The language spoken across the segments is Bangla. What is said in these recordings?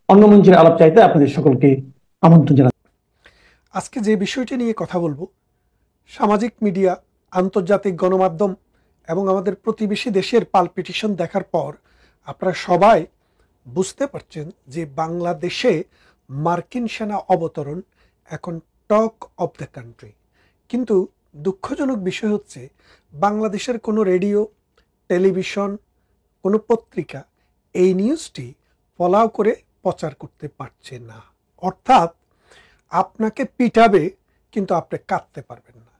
অন্য মঞ্চের আলাপ চাইতে আপনাদের সকলকে আমন্ত্রণ জানাচ্ছি। আজকে যে বিষয়টি নিয়ে কথা বলবো, সামাজিক মিডিয়া, আন্তর্জাতিক গণমাধ্যম এবং আমাদের প্রতিবেশী দেশের পালপিটিশন দেখার পর আপনারা সবাই বুঝতে পারছেন যে বাংলাদেশে মার্কিন সেনা অবতরণ এখন টক অফ দ্য কান্ট্রি। কিন্তু দুঃখজনক বিষয় হচ্ছে বাংলাদেশের কোনো রেডিও, টেলিভিশন, কোনো পত্রিকা এই নিউজটি ফলাও করে প্রচার করতে পারছে না। অর্থাৎ আপনাকে পিটাবে কিন্তু আপনি কাঁদতে পারবেন না,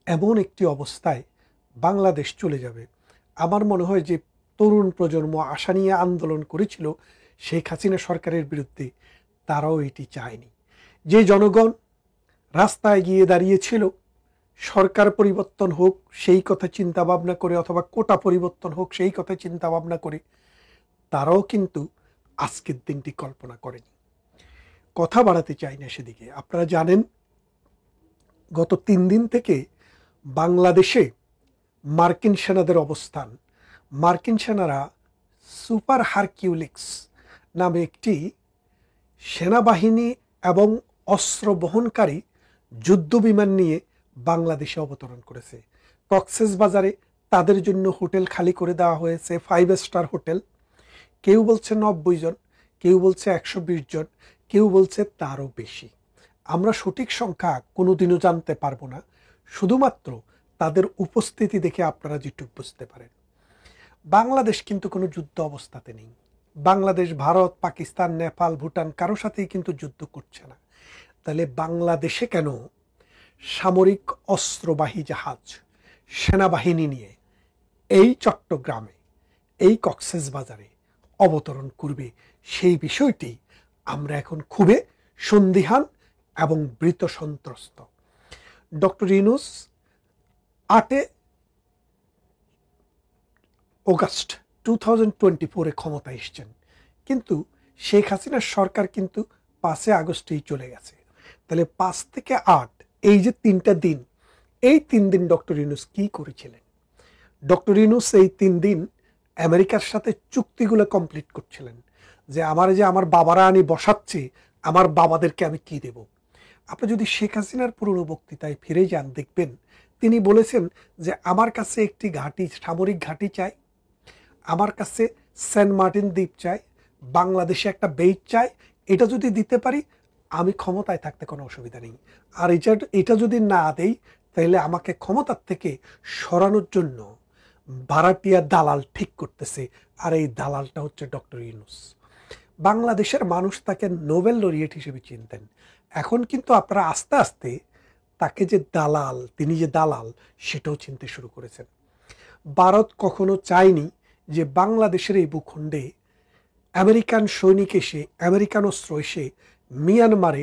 এমন একটি অবস্থায় বাংলাদেশ চলে যাবে। আমার মনে হয় যে তরুণ প্রজন্ম আশা নিয়ে আন্দোলন করেছিল শেখ হাসিনা সরকারের বিরুদ্ধে, তারাও এটি চায়নি। যে জনগণ রাস্তায় গিয়ে দাঁড়িয়েছিল সরকার পরিবর্তন হোক সেই কথা চিন্তা ভাবনা করে, অথবা কোটা পরিবর্তন হোক সেই কথা চিন্তা ভাবনা করে, তারাও কিন্তু আজকের দিনটি কল্পনা করেনি। কথা বাড়াতে চাই না সেদিকে। আপনারা জানেন গত 3 দিন থেকে বাংলাদেশে মার্কিন সেনাদের অবস্থান। মার্কিন সেনারা সুপার হারকিউলিক্স নামে একটি সেনাবাহিনী এবং অস্ত্র বহনকারী যুদ্ধ বিমান নিয়ে বাংলাদেশে অবতরণ করেছে। কক্সবাজারে তাদের জন্য হোটেল খালি করে দেওয়া হয়েছে, 5 স্টার হোটেল। কেউ বলছে 90 জন, কেউ বলছে 120 জন, কেউ বলছে তারও বেশি। আমরা সঠিক সংখ্যা কোনোদিনও জানতে পারবো না, শুধুমাত্র তাদের উপস্থিতি দেখে আপনারা যেটুকু বুঝতে পারেন। বাংলাদেশ কিন্তু কোনো যুদ্ধ অবস্থাতে নেই। বাংলাদেশ ভারত, পাকিস্তান, নেপাল, ভুটান কারো সাথেই কিন্তু যুদ্ধ করছে না। তাহলে বাংলাদেশে কেন সামরিক অস্ত্রবাহী জাহাজ, সেনাবাহিনী নিয়ে এই চট্টগ্রামে, এই কক্সবাজারে অবতরণ করবে, সেই বিষয়টি আমরা এখন খুবই সন্দিহান এবং ভীত সন্ত্রস্ত। ডক্টর ইউনূস 8 অগাস্ট 2024 ক্ষমতায় এসছেন, কিন্তু শেখ হাসিনার সরকার কিন্তু 5 আগস্টেই চলে গেছে। তাহলে 5 থেকে 8, এই যে 3টা দিন, এই 3 দিন ডক্টর ইউনূস কি করেছিলেন? ডক্টর ইউনূস এই 3 দিন আমেরিকার সাথে চুক্তিগুলো কমপ্লিট করছিলেন, যে আমার বাবারা আনি বসাচ্ছে, আমার বাবাদেরকে আমি কি দেব। আপনি যদি শেখ হাসিনার পুরনো বক্তৃতায় ফিরে যান, দেখবেন তিনি বলেছেন যে আমার কাছে একটি ঘাঁটি, সামরিক ঘাঁটি চাই, আমার কাছে সেন্ট মার্টিন দ্বীপ চাই, বাংলাদেশে একটা বেইট চাই। এটা যদি দিতে পারি আমি ক্ষমতায় থাকতে কোনো অসুবিধা নেই। আর এটা যদি না দেই তাহলে আমাকে ক্ষমতার থেকে সরানোর জন্য ভাড়াটিয়া দালাল ঠিক করতেছে, আর এই দালালটা হচ্ছে ডক্টর ইউনূস। বাংলাদেশের মানুষ তাকে নোবেল লরিয়েট হিসেবে চিনতেন। এখন কিন্তু আপনারা আস্তে আস্তে তাকে যে দালাল, তিনি যে দালাল সেটাও চিনতে শুরু করেছেন। ভারত কখনো চায়নি যে বাংলাদেশের এই ভূখণ্ডে আমেরিকান সৈনিক এসে, আমেরিকান অস্ত্র এসে মিয়ানমারে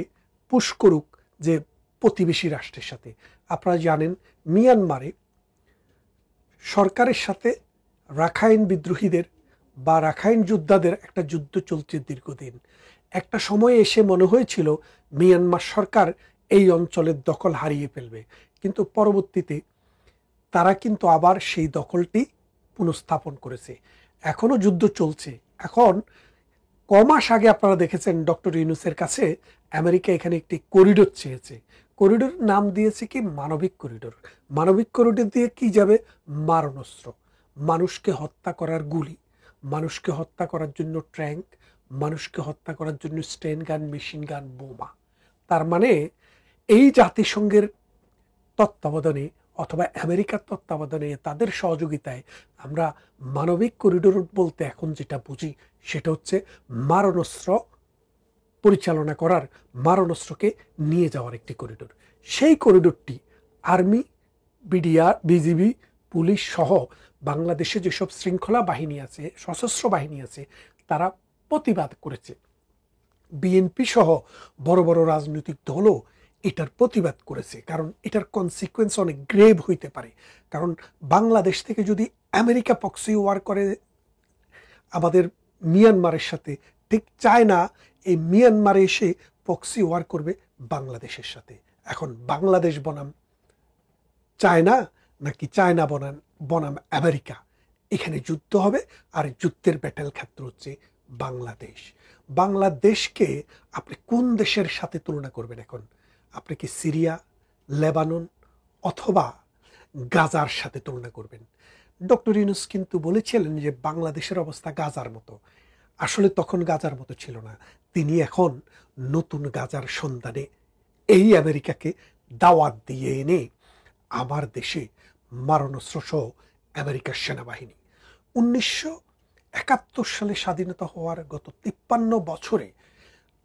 পুশ করুক যে প্রতিবেশী রাষ্ট্রের সাথে। আপনারা জানেন মিয়ানমারে সরকারের সাথে রাখাইন বিদ্রোহীদের বা রাখাইন যোদ্ধাদের একটা যুদ্ধ চলছে দীর্ঘদিন। একটা সময়ে এসে মনে হয়েছিল মিয়ানমার সরকার এই অঞ্চলের দখল হারিয়ে ফেলবে, কিন্তু পরবর্তীতে তারা কিন্তু আবার সেই দখলটি পুনঃস্থাপন করেছে। এখনো যুদ্ধ চলছে। এখন কমাস আগে আপনারা দেখেছেন ডক্টর ইউনূসের কাছে আমেরিকা এখানে একটি করিডোর চেয়েছে। করিডোর নাম দিয়েছে কি মানবিক করিডোর। মানবিক করিডোর দিয়ে কি যাবে? মারণাস্ত্র, মানুষকে হত্যা করার গুলি, মানুষকে হত্যা করার জন্য ট্যাঙ্ক, মানুষকে হত্যা করার জন্য স্টেন গান, মেশিন গান, বোমা। তার মানে এই জাতিসংঘের তত্ত্বাবধানে অথবা আমেরিকার তত্ত্বাবধানে, তাদের সহযোগিতায় আমরা মানবিক করিডোর বলতে এখন যেটা বুঝি সেটা হচ্ছে মারণাস্ত্র পরিচালনা করার, মারণাস্ত্রকে নিয়ে যাওয়ার একটি করিডোর। সেই করিডোরটি আর্মি, বিডিআর, বিজিবি, পুলিশ সহ বাংলাদেশে যেসব শৃঙ্খলা বাহিনী আছে, সশস্ত্র বাহিনী আছে, তারা প্রতিবাদ করেছে। বিএনপি সহ বড় বড় রাজনৈতিক দলও এটার প্রতিবাদ করেছে, কারণ এটার কনসিকুয়েন্স অনেক গ্রেভ হইতে পারে। কারণ বাংলাদেশ থেকে যদি আমেরিকা প্রক্সি ওয়ার করে আমাদের মিয়ানমারের সাথে, ঠিক চায় না এই মিয়ানমারে এসে প্রক্সি ওয়ার করবে বাংলাদেশের সাথে। এখন বাংলাদেশ বনাম চায়না নাকি চায়না বনাম আমেরিকা, এখানে যুদ্ধ হবে। আর যুদ্ধের ব্যাটেল ক্ষেত্র হচ্ছে বাংলাদেশ। বাংলাদেশকে আপনি কোন দেশের সাথে তুলনা করবেন এখন? আপনি কি সিরিয়া, লেবানন অথবা গাজার সাথে তুলনা করবেন? ডক্টর ইউনূস কিন্তু বলেছিলেন যে বাংলাদেশের অবস্থা গাজার মতো। আসলে তখন গাজার মতো ছিল না। তিনি এখন নতুন গাজার সন্ধানে এই আমেরিকাকে দাওয়াত দিয়ে এনে আমার দেশে মারণাস্ত্র সহ আমেরিকার সেনাবাহিনী 1971 সালে স্বাধীনতা হওয়ার গত 53 বছরে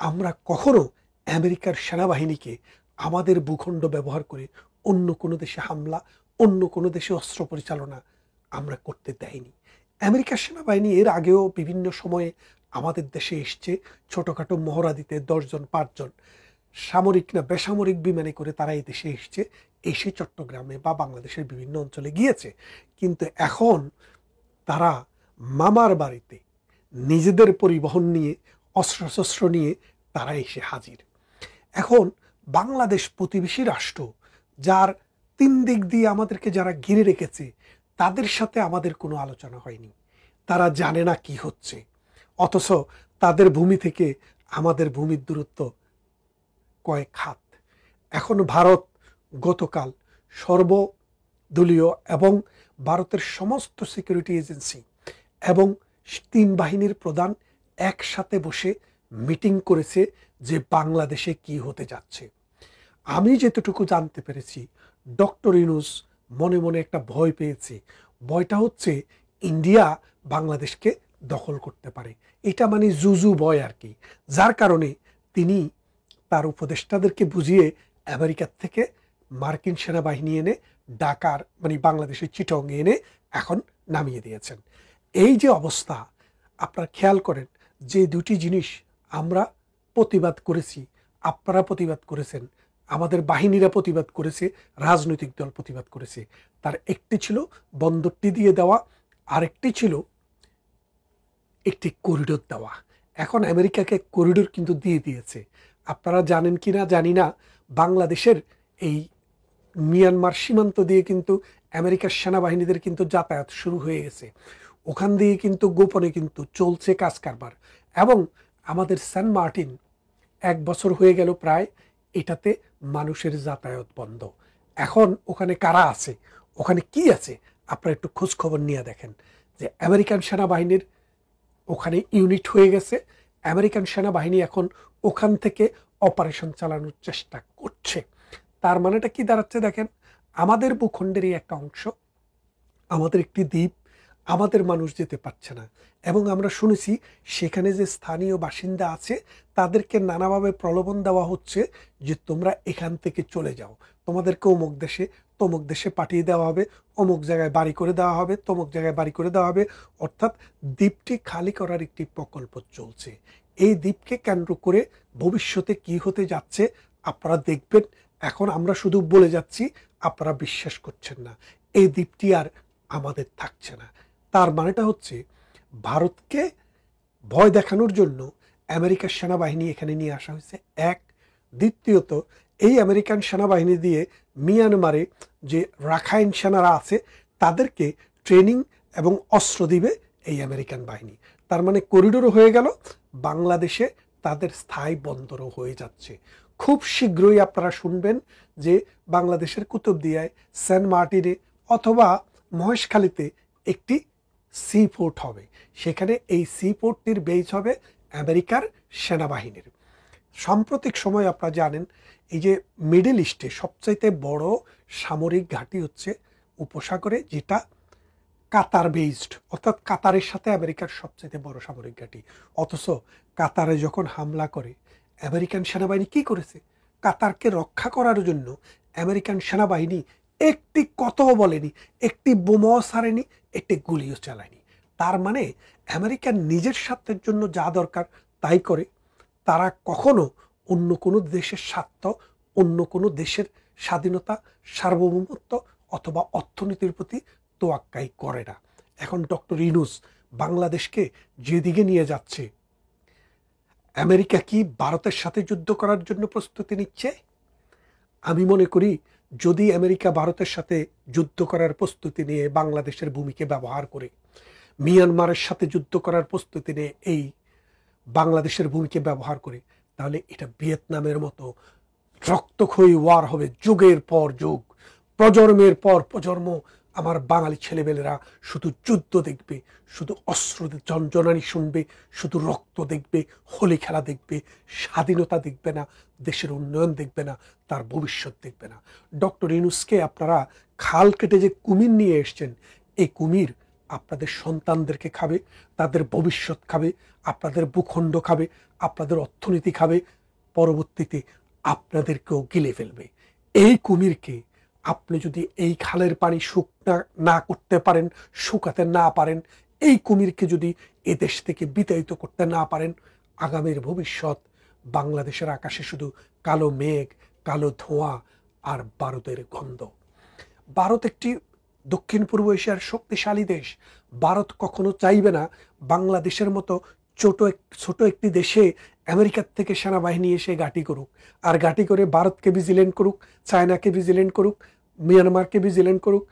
আমরা কখনো আমেরিকার সেনাবাহিনীকে আমাদের ভূখণ্ড ব্যবহার করে অন্য কোনো দেশে হামলা, অন্য কোনো দেশে অস্ত্র পরিচালনা আমরা করতে দেয়নি। আমেরিকার সেনাবাহিনী এর আগেও বিভিন্ন সময়ে আমাদের দেশে এসছে ছোটোখাটো মহড়া দিতে, 10 জন 5 জন সামরিক না বেসামরিক বিমানে করে তারা এই দেশে এসে চট্টগ্রামে বা বাংলাদেশের বিভিন্ন অঞ্চলে গিয়েছে। কিন্তু এখন তারা মামার বাড়িতে নিজেদের পরিবহন নিয়ে, অস্ত্রশস্ত্র নিয়ে তারা এসে হাজির। এখন বাংলাদেশ প্রতিবেশী রাষ্ট্র, যার 3 দিক দিয়ে আমাদেরকে যারা ঘিরে রেখেছে, তাদের সাথে আমাদের কোনো আলোচনা হয়নি। তারা জানে না কি হচ্ছে, অথচ তাদের ভূমি থেকে আমাদের ভূমির দূরত্ব কয়েক হাত। এখন ভারত গতকাল সর্বদলীয় এবং ভারতের সমস্ত সিকিউরিটি এজেন্সি এবং 3 বাহিনীর প্রধান একসাথে বসে মিটিং করেছে যে বাংলাদেশে কি হতে যাচ্ছে। আমি যেতটুকু জানতে পেরেছি, ডক্টর ইউনূস মনে মনে একটা ভয় পেয়েছে। ভয়টা হচ্ছে ইন্ডিয়া বাংলাদেশকে দখল করতে পারে। এটা মানে জুজু ভয় আর কি। যার কারণে তিনি তার উপদেষ্টাদেরকে বুঝিয়ে আমেরিকার থেকে মার্কিন সেনাবাহিনী এনে ঢাকার মানে বাংলাদেশের চিটংয়ে এনে এখন নামিয়ে দিয়েছেন। এই যে অবস্থা, আপনারা খেয়াল করেন যে দুটি জিনিস আমরা প্রতিবাদ করেছি, আপনারা প্রতিবাদ করেছেন, আমাদের বাহিনীরা প্রতিবাদ করেছে, রাজনৈতিক দল প্রতিবাদ করেছে। তার একটি ছিল বন্দরটি দিয়ে দেওয়া, আরেকটি ছিল একটি করিডোর দেওয়া। এখন আমেরিকাকে করিডোর কিন্তু দিয়ে দিয়েছে। আপনারা জানেন কি না জানি না, বাংলাদেশের এই মিয়ানমার সীমান্ত দিয়ে কিন্তু আমেরিকার সেনাবাহিনীদের কিন্তু যাতায়াত শুরু হয়ে গেছে। ওখান দিয়ে কিন্তু গোপনে কিন্তু চলছে কাজ কারবার। এবং আমাদের সেন্ট মার্টিন 1 বছর হয়ে গেল প্রায়, এটাতে মানুষের যাতায়াত বন্ধ। এখন ওখানে কারা আছে, ওখানে কি আছে, আপনারা একটু খোঁজ খবর নিয়ে দেখেন যে আমেরিকান সেনাবাহিনীর ওখানে ইউনিট হয়ে গেছে। আমেরিকান সেনাবাহিনী এখন ওখান থেকে অপারেশন চালানোর চেষ্টা করছে। তার মানেটা কি দাঁড়াচ্ছে দেখেন, আমাদের ভূখণ্ডেরই একটা অংশ, আমাদের একটি দ্বীপ, আমাদের মানুষ যেতে পারছে না। এবং আমরা শুনেছি সেখানে যে স্থানীয় বাসিন্দা আছে তাদেরকে নানাভাবে প্রলোভন দেওয়া হচ্ছে যে তোমরা এখান থেকে চলে যাও, তোমাদেরকে অমুক দেশে তমুক দেশে পাঠিয়ে দেওয়া হবে, অমুক জায়গায় বাড়ি করে দেওয়া হবে, তমুক জায়গায় বাড়ি করে দেওয়া হবে। অর্থাৎ দ্বীপটি খালি করার একটি প্রকল্প চলছে। এই দ্বীপকে কেন্দ্র করে ভবিষ্যতে কি হতে যাচ্ছে আপনারা দেখবেন। এখন আমরা শুধু বলে যাচ্ছি, আপনারা বিশ্বাস করছেন না। এই দ্বীপটি আর আমাদের থাকছে না। তার মানেটা হচ্ছে ভারতকে ভয় দেখানোর জন্য আমেরিকার সেনাবাহিনী এখানে নিয়ে আসা হয়েছে, এক। দ্বিতীয়ত, এই আমেরিকান সেনাবাহিনী দিয়ে মিয়ানমারে যে রাখাইন সেনারা আছে তাদেরকে ট্রেনিং এবং অস্ত্র দিবে এই আমেরিকান বাহিনী। তার মানে করিডোরও হয়ে গেল, বাংলাদেশে তাদের স্থায়ী বন্দরও হয়ে যাচ্ছে। খুব শীঘ্রই আপনারা শুনবেন যে বাংলাদেশের কুতুবদিয়ায়, সেন্ট মার্টিনে অথবা মহেশখালীতে একটি সি পোর্ট হবে। সেখানে এই সি পোর্টটির বেস হবে আমেরিকার সেনাবাহিনীর। সাম্প্রতিক সময় আপনারা জানেন এই যে মিডল ইস্টে সবচাইতে বড় সামরিক ঘাঁটি হচ্ছে উপসাগরে, যেটা কাতার বেসড, অর্থাৎ কাতারের সাথে আমেরিকার সবচাইতে বড় সামরিক ঘাঁটি। অথচ কাতারে যখন হামলা করে আমেরিকান সেনাবাহিনী কি করেছে, কাতারকে রক্ষা করার জন্য আমেরিকান সেনাবাহিনী একটি কথাও বলেনি, একটি বোমাও ছাড়েনি, একটি গুলিও চালায়নি। তার মানে আমেরিকার নিজের স্বার্থের জন্য যা দরকার তাই করে। তারা কখনো অন্য কোনো দেশের স্বার্থ, অন্য কোনো দেশের স্বাধীনতা, সার্বভৌমত্ব অথবা অর্থনীতির প্রতি তোয়াক্কাই করে না। এখন ডক্টর ইউনূস বাংলাদেশকে যেদিকে নিয়ে যাচ্ছে, আমেরিকা কি ভারতের সাথে যুদ্ধ করার জন্য প্রস্তুতি নিচ্ছে? আমি মনে করি যদি আমেরিকা ভারতের সাথে যুদ্ধ করার প্রস্তুতি নিয়ে বাংলাদেশের ভূমিকে ব্যবহার করে, মিয়ানমারের সাথে যুদ্ধ করার প্রস্তুতি নিয়ে এই বাংলাদেশের ভূমিকে ব্যবহার করে, তাহলে এটা ভিয়েতনামের মতো রক্তক্ষয়ী ওয়ার হবে, যুগের পর যুগ, প্রজন্মের পর প্রজন্ম আমার বাঙালি ছেলেমেয়েরা শুধু যুদ্ধ দেখবে, শুধু অস্ত্র জনজনানি শুনবে, শুধু রক্ত দেখবে, হোলি খেলা দেখবে, স্বাধীনতা দেখবে না, দেশের উন্নয়ন দেখবে না, তার ভবিষ্যৎ দেখবে না। ডক্টর ইউনূসকে আপনারা খাল কেটে যে কুমির নিয়ে এসছেন, এই কুমির আপনাদের সন্তানদেরকে খাবে, তাদের ভবিষ্যৎ খাবে, আপনাদের ভূখণ্ড খাবে, আপনাদের অর্থনীতি খাবে, পরবর্তীতে আপনাদেরকেও গিলে ফেলবে। এই কুমিরকে আপনি যদি এই খালের পানি না করতে পারেন, শুকাতে না পারেন, এই কুমিরকে যদি এ দেশ থেকে বিতাড়িত করতে না পারেন, আগামীর ভবিষ্যৎ বাংলাদেশের আকাশে শুধু কালো মেঘ, কালো ধোঁয়া আর বারুদের গন্ধ। ভারত একটি দক্ষিণ পূর্ব এশিয়ার শক্তিশালী দেশ। ভারত কখনো চাইবে না বাংলাদেশের মতো ছোট একটি দেশে আমেরিকার থেকে সেনাবাহিনী এসে ঘাঁটি করুক, আর ঘাঁটি করে ভারতকে ভিজিলেন্ট করুক, চায়নাকে ভিজিলেন্ট করুক, মিয়ানমারকে ভিজিলেন্ট করুক,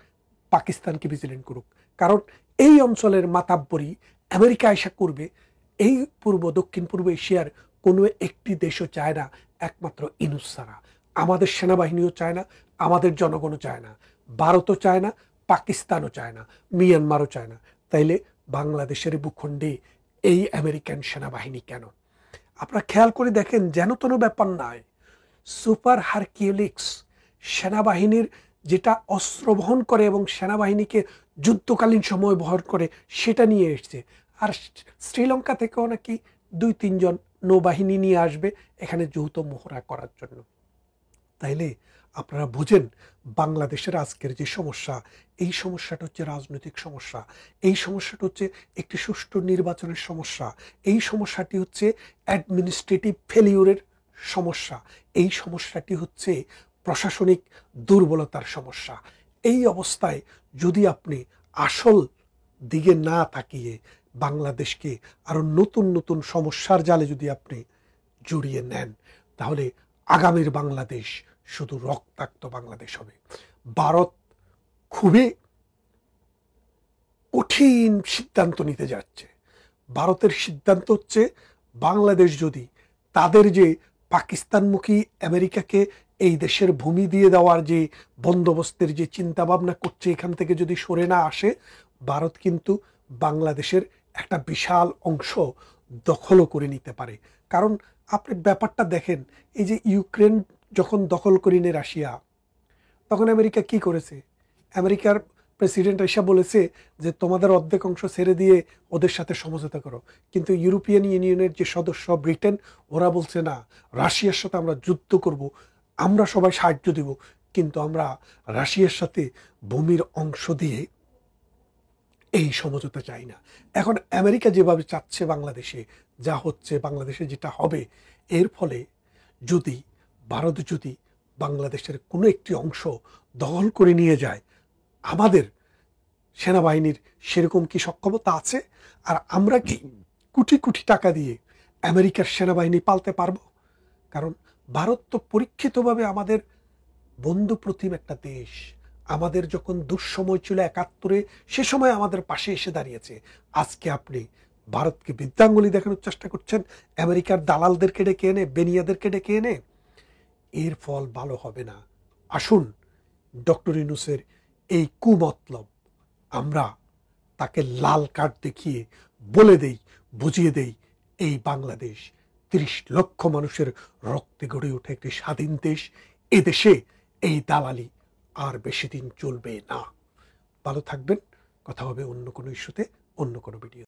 পাকিস্তানকে ভিজিলেন্ট করুক। কারণ এই অঞ্চলের মাতাব্বরি আমেরিকা এসে করবে, এই দক্ষিণ পূর্ব এশিয়ার কোনো একটি দেশও চায় না, একমাত্র ইউনূস ছাড়া। আমাদের সেনাবাহিনীও চায় না, আমাদের জনগণও চায় না, ভারতও চায় না, পাকিস্তানও চায় না, মিয়ানমারও চায় না। তাইলে বাংলাদেশের ভূখণ্ডে এই আমেরিকান সেনাবাহিনী কেন? আপনারা খেয়াল করে দেখেন, যেন কোনো ব্যাপার নয়, সুপার হারকিউলিক্স সেনাবাহিনীর যেটা অস্ত্র বহন করে এবং সেনাবাহিনীকে যুদ্ধকালীন সময় বহন করে, সেটা নিয়ে এসছে। আর শ্রীলঙ্কা থেকেও নাকি 2-3 জন নৌবাহিনী নিয়ে আসবে এখানে যৌথ মহড়া করার জন্য। তাইলে আপনারা বুঝেন বাংলাদেশের আজকের যে সমস্যা, এই সমস্যাটা হচ্ছে রাজনৈতিক সমস্যা, এই সমস্যাটা হচ্ছে একটি সুষ্ঠু নির্বাচনের সমস্যা, এই সমস্যাটি হচ্ছে অ্যাডমিনিস্ট্রেটিভ ফেলিউরের সমস্যা, এই সমস্যাটি হচ্ছে প্রশাসনিক দুর্বলতার সমস্যা। এই অবস্থায় যদি আপনি আসল দিকে না তাকিয়ে বাংলাদেশকে আরো নতুন নতুন সমস্যার জালে যদি আপনি জড়িয়ে নেন, তাহলে আগামীর বাংলাদেশ শুধু রক্তাক্ত বাংলাদেশ হবে। ভারত খুবই কঠিন সিদ্ধান্ত নিতে যাচ্ছে। ভারতের সিদ্ধান্ত হচ্ছে, বাংলাদেশ যদি তাদের যে পাকিস্তানমুখী আমেরিকাকে এই দেশের ভূমি দিয়ে দেওয়ার যে বন্দোবস্তের যে চিন্তা ভাবনা করছে, এখান থেকে যদি সরে না আসে, ভারত কিন্তু বাংলাদেশের একটা বিশাল অংশ দখলও করে নিতে পারে। কারণ আপনি ব্যাপারটা দেখেন, এই যে ইউক্রেন যখন দখল করে নিয়ে রাশিয়া, তখন আমেরিকা কি করেছে? আমেরিকার প্রেসিডেন্ট এসে বলেছে যে তোমাদের অর্ধেক অংশ ছেড়ে দিয়ে ওদের সাথে সমঝোতা করো। কিন্তু ইউরোপিয়ান ইউনিয়নের যে সদস্য ব্রিটেন, ওরা বলছে না, রাশিয়ার সাথে আমরা যুদ্ধ করব, আমরা সবাই সাহায্য দেব, কিন্তু আমরা রাশিয়ার সাথে ভূমির অংশ দিয়ে এই সমঝোতা চাই না। এখন আমেরিকা যেভাবে চাচ্ছে বাংলাদেশে যা হচ্ছে, বাংলাদেশে যেটা হবে, এর ফলে যদি ভারত যদি বাংলাদেশের কোনো একটি অংশ দখল করে নিয়ে যায়, আমাদের সেনাবাহিনীর সেরকম কি সক্ষমতা আছে? আর আমরা কি কোটি কোটি টাকা দিয়ে আমেরিকার সেনাবাহিনী পালতে পারবো? কারণ ভারত তো পরীক্ষিতভাবে আমাদের বন্ধু প্রতিম একটা দেশ। আমাদের যখন দুঃসময় ছিল 71-এ, সে সময় আমাদের পাশে এসে দাঁড়িয়েছে। আজকে আপনি ভারতকে বৃদ্ধাঙ্গুলি দেখানোর চেষ্টা করছেন, আমেরিকার দালালদেরকে ডেকে এনে, বেনিয়াদেরকে ডেকে এনে, এর ফল ভালো হবে না। আসুন ডক্টর ইউনূসের এই কুমতলব আমরা তাকে লাল কার্ড দেখিয়ে বলে দেই, বুঝিয়ে দেই, এই বাংলাদেশ 30 লক্ষ মানুষের রক্তে গড়ে ওঠে একটি স্বাধীন দেশ। এদেশে এই দালালি আর বেশি দিন চলবে না। ভালো থাকবেন, কথা হবে অন্য কোনো ইস্যুতে, অন্য কোনো ভিডিও।